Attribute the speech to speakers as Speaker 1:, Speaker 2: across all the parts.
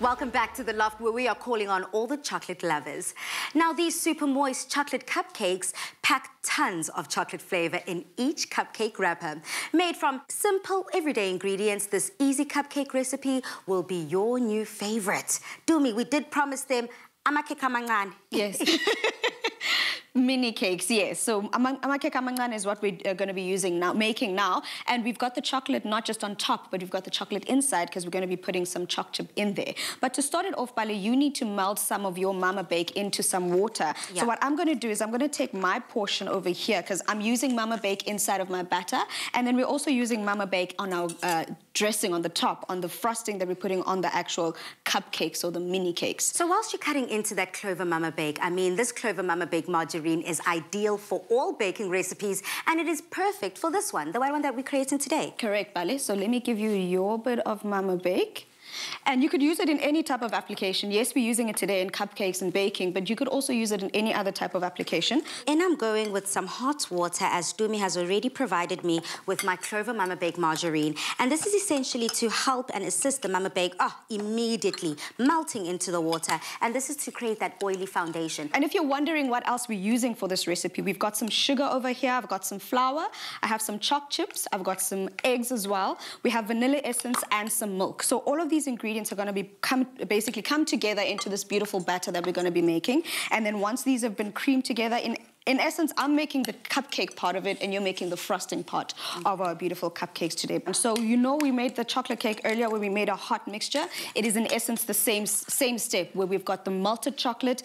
Speaker 1: Welcome back to The Loft, where we are calling on all the chocolate lovers. Now, these super moist chocolate cupcakes pack tons of chocolate flavor in each cupcake wrapper. Made from simple, everyday ingredients, this easy cupcake recipe will be your new favorite. Dumi, we did promise them amakeke amancane.
Speaker 2: Yes. Mini cakes, yes. So amakeke amancane is what we're going to be making now. And we've got the chocolate not just on top, but we've got the chocolate inside because we're going to be putting some choc chip in there. But to start it off, Bale, you need to melt some of your mama bake into some water. Yeah. So what I'm going to do is I'm going to take my portion over here because I'm using mama bake inside of my batter. And then we're also using mama bake on our dressing on the top, on the frosting that we're putting on the actual cupcakes or the mini cakes.
Speaker 1: So whilst you're cutting into that Clover Mama Bake, I mean, this Clover Mama Bake margarine is ideal for all baking recipes, and it is perfect for this one, the one that we're creating today.
Speaker 2: Correct, Bale. So let me give you your bit of mama bake. And you could use it in any type of application. Yes, we're using it today in cupcakes and baking, but you could also use it in any other type of application.
Speaker 1: And I'm going with some hot water, as Dumi has already provided me with my Clover Mama Bake margarine. And this is essentially to help and assist the Mama Bake immediately melting into the water. And this is to create that oily foundation.
Speaker 2: And if you're wondering what else we're using for this recipe, we've got some sugar over here, I've got some flour, I have some choc chips, I've got some eggs as well. We have vanilla essence and some milk. So all of these ingredients are going to basically come together into this beautiful batter that we're going to be making. And then once these have been creamed together, in essence, I'm making the cupcake part of it and you're making the frosting part of our beautiful cupcakes today. And so you know we made the chocolate cake earlier when we made a hot mixture. It is in essence the same step where we've got the melted chocolate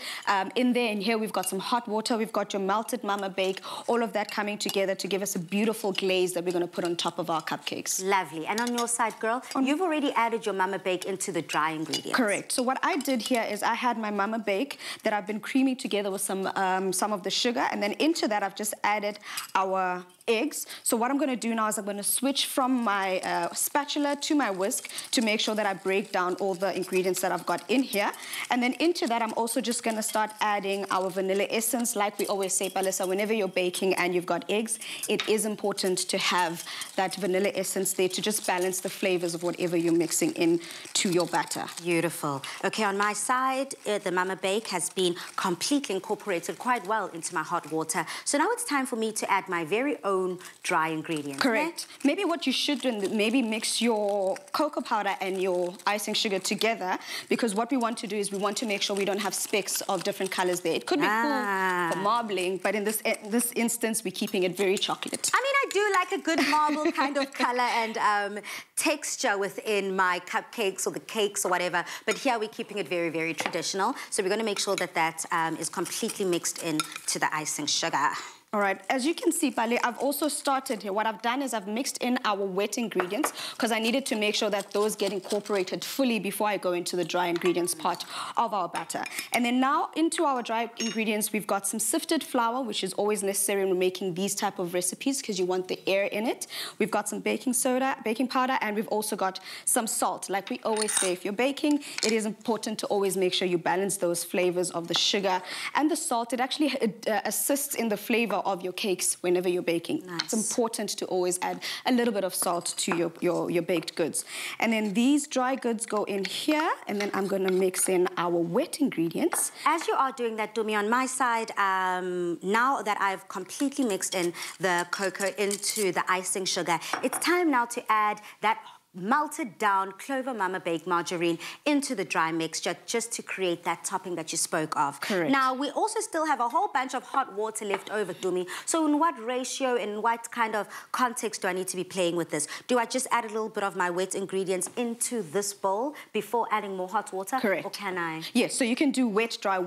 Speaker 2: in there, and here we've got some hot water, we've got your melted mama bake, all of that coming together to give us a beautiful glaze that we're going to put on top of our cupcakes.
Speaker 1: Lovely. And on your side, girl, you've already added your mama bake into the dry ingredients.
Speaker 2: Correct. So what I did here is I had my mama bake that I've been creaming together with some of the sugar. And then into that, I've just added our eggs. So what I'm going to do now is I'm going to switch from my spatula to my whisk to make sure that I break down all the ingredients that I've got in here. And then into that, I'm also just going to start adding our vanilla essence. Like we always say, Palisa, whenever you're baking and you've got eggs, it is important to have that vanilla essence there to just balance the flavors of whatever you're mixing in to your batter.
Speaker 1: Beautiful. Okay, on my side, the mama bake has been completely incorporated quite well into my hot water. So now it's time for me to add my very own dry ingredients.
Speaker 2: Correct. Okay? Maybe what you should do, maybe mix your cocoa powder and your icing sugar together, because what we want to do is we want to make sure we don't have specks of different colors there. It could be cool for marbling, but in this instance, we're keeping it very chocolate.
Speaker 1: I mean, I do like a good marble kind of color and texture within my cupcakes or the cakes or whatever, but here we're keeping it very, very traditional. So we're going to make sure that that is completely mixed in to the icing sugar.
Speaker 2: All right, as you can see, Pale, I've also started here. What I've done is I've mixed in our wet ingredients because I needed to make sure that those get incorporated fully before I go into the dry ingredients part of our batter. And then now into our dry ingredients, we've got some sifted flour, which is always necessary when we're making these type of recipes because you want the air in it. We've got some baking soda, baking powder, and we've also got some salt. Like we always say, if you're baking, it is important to always make sure you balance those flavors of the sugar and the salt. It actually assists in the flavor of your cakes whenever you're baking.
Speaker 1: Nice.
Speaker 2: It's important to always add a little bit of salt to your baked goods. And then these dry goods go in here, and then I'm going to mix in our wet ingredients.
Speaker 1: As you are doing that, Dumi, on my side, now that I've completely mixed in the cocoa into the icing sugar, it's time now to add that melted down Clover Mama Bake margarine into the dry mixture just to create that topping that you spoke of.
Speaker 2: Correct.
Speaker 1: Now, we also still have a whole bunch of hot water left over, Dumi. So in what ratio, in what kind of context do I need to be playing with this? Do I just add a little bit of my wet ingredients into this bowl before adding more hot water?
Speaker 2: Correct.
Speaker 1: Or can I?
Speaker 2: Yes, so you can do wet, dry,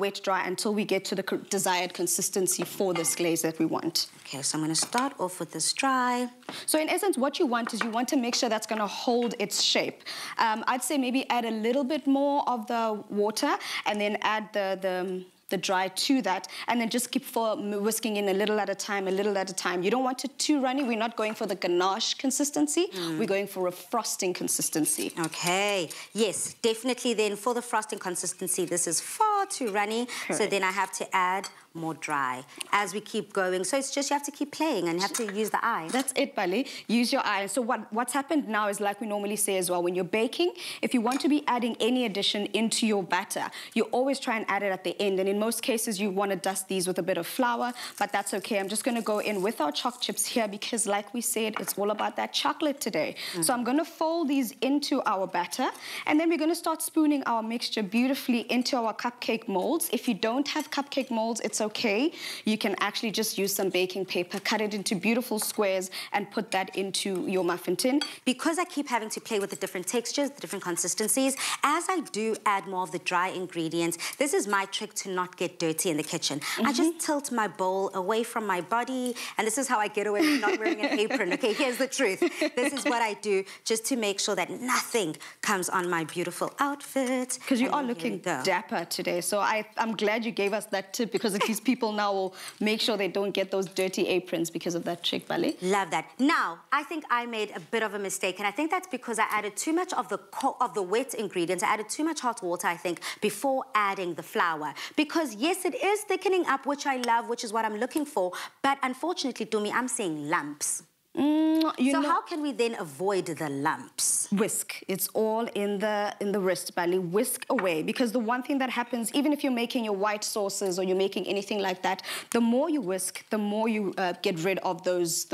Speaker 2: until we get to the desired consistency for this glaze that we want.
Speaker 1: Okay, so I'm going to start off with this dry.
Speaker 2: So in essence, what you want is you want to make sure that's going to hold its shape. I'd say maybe add a little bit more of the water and then add the dry to that, and then just keep whisking in a little at a time, a little at a time. You don't want it too runny. We're not going for the ganache consistency. We're going for a frosting consistency.
Speaker 1: Okay. Yes, definitely then for the frosting consistency, this is far too runny.
Speaker 2: Correct.
Speaker 1: So then I have to add more dry as we keep going. So it's just you have to keep playing and you have to use the eye.
Speaker 2: That's it, Bali. Use your eye. So what's happened now is, like we normally say as well, when you're baking, if you want to be adding any addition into your batter, you always try and add it at the end. And in most cases, you want to dust these with a bit of flour, but that's okay. I'm just going to go in with our choc chips here because, like we said, it's all about that chocolate today. So I'm going to fold these into our batter, and then we're going to start spooning our mixture beautifully into our cupcake molds. If you don't have cupcake molds, it's okay. You can actually just use some baking paper, cut it into beautiful squares, and put that into your muffin tin.
Speaker 1: Because I keep having to play with the different textures, the different consistencies, as I do add more of the dry ingredients, this is my trick to not get dirty in the kitchen. I just tilt my bowl away from my body, and this is how I get away with not wearing an apron. Okay, here's the truth. This is what I do just to make sure that nothing comes on my beautiful outfit.
Speaker 2: Because you are looking dapper today, so I'm glad you gave us that tip, because at least people now will make sure they don't get those dirty aprons because of that trick, Bali.
Speaker 1: Love that. Now, I think I made a bit of a mistake, and I think that's because I added too much of the wet ingredients. I added too much hot water, I think, before adding the flour. Because yes, it is thickening up, which I love, which is what I'm looking for, but unfortunately, Dumi, I'm seeing lumps. So how can we then avoid the lumps?
Speaker 2: Whisk. It's all in the wrist, Bali. Whisk away, because the one thing that happens, even if you're making your white sauces or you're making anything like that, the more you whisk, the more you get rid of those,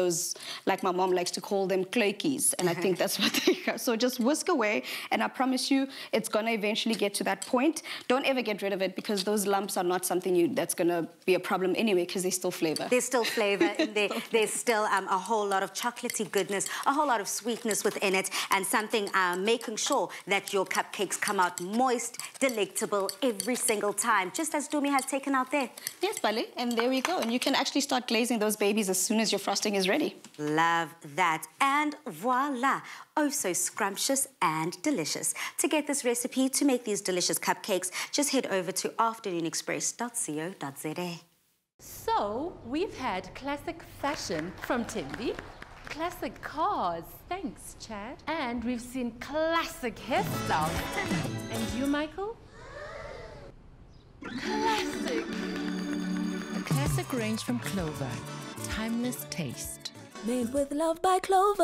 Speaker 2: like my mom likes to call them, cloakies, and I think that's what they are. So just whisk away, and I promise you, it's gonna eventually get to that point. Don't ever get rid of it, because those lumps are not something that's gonna be a problem anyway, because there's still flavor.
Speaker 1: There's still flavor in there. There's still a whole lot of chocolatey goodness, a whole lot of sweetness within it, and something making sure that your cupcakes come out moist, delectable every single time, just as Dumi has taken out there.
Speaker 2: Yes, Bali, and there we go. And you can actually start glazing those babies as soon as your frosting is ready.
Speaker 1: Love that. And voila, oh so scrumptious and delicious. To get this recipe, to make these delicious cupcakes, just head over to afternoonexpress.co.za.
Speaker 3: So, we've had classic fashion from Timby, classic cars, thanks Chad, and we've seen classic hairstyles. And you, Michael? Classic!
Speaker 4: A classic range from Clover. Timeless taste.
Speaker 5: Made with love by Clover.